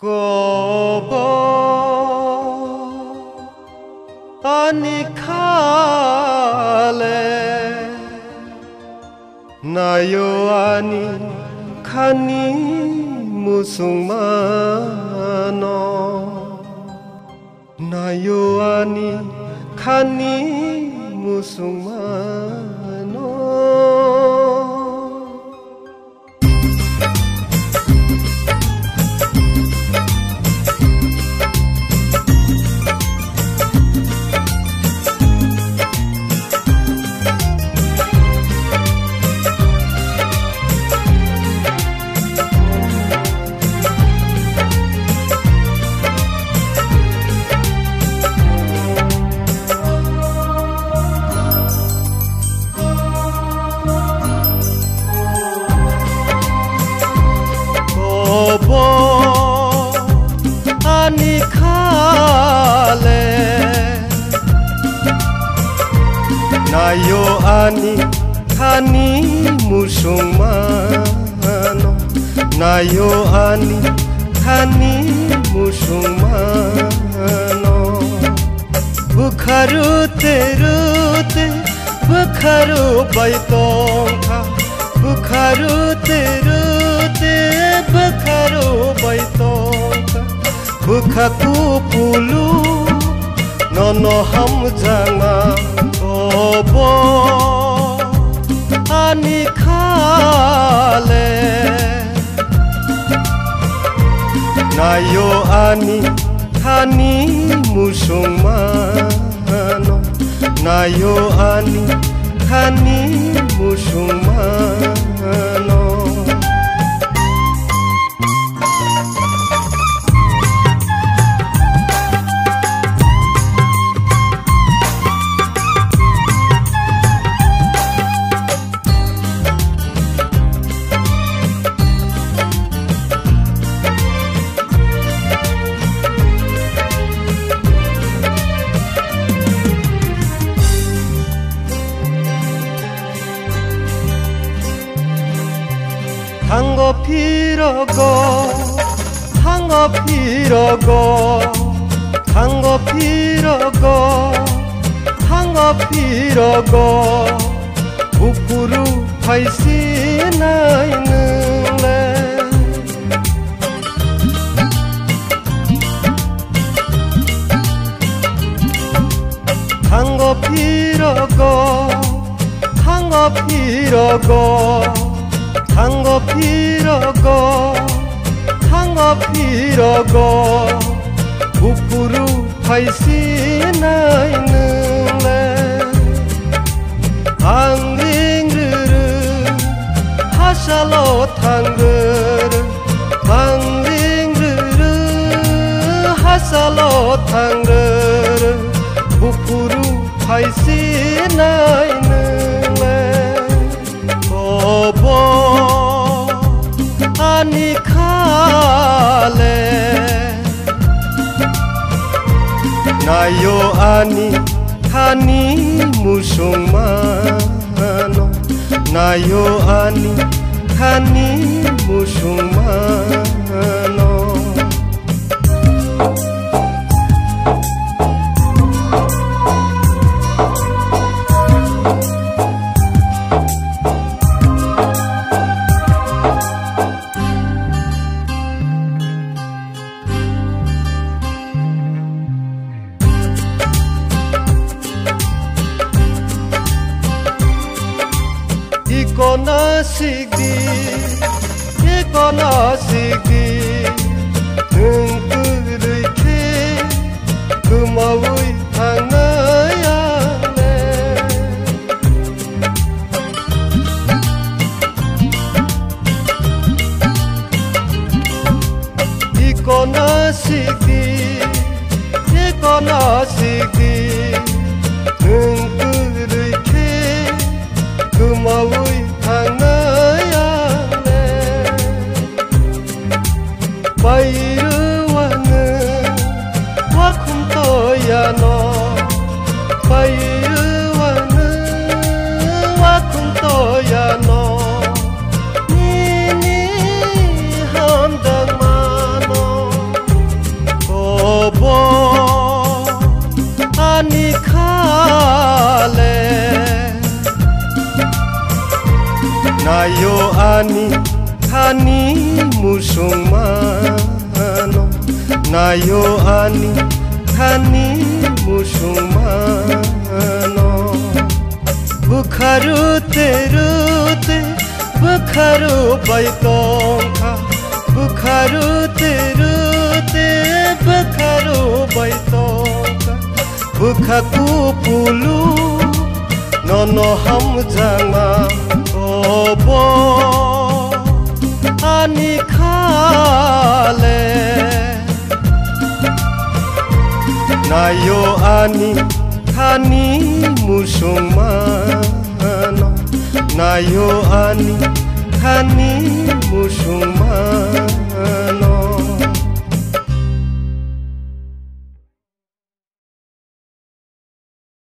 কব আনি খালে নায়ো আনি খানি মুসলমান নায়ো আনি খানি মুসলমান আনি খালে নায়ো আনি খানি মুসলমান নায়ো আনি খানি মুসলমান বুখারুতে রুতে বুখারু বাইতংখা বুখারুতে রুতে bukaru baitongka bukaku pulu nono hamjanga obo ani khale nayo ani khani musulmano nayo ani khani musulmano Hango pirogo, hango pirogo, hango pirogo, hango pirogo, ukuru paisi nai nule. Hango pirogo, hango pirogo. Hango pirogo ukuru paisi nai nule angringruru hasalo tangruru angringruru hasalo tangruru ukuru paisi nai nule obo ani khale nayo ani khani musulmano nayo ani khani musulmano Ikona sigdi Nungkurui ke Kumaui hanayale Ikona sigdi Nungkurui ke Kumaui hanayale Pairuwane wakuntoyano Pairuwane wakuntoyano Nini handang mano nayo ani khani musumano bukharu terute bukharu baitongkha bukharu terute bukharu baitongkha bukhaku pulu nono ham janga obo ani khale nayo ani khani musumano nayo ani khani musumano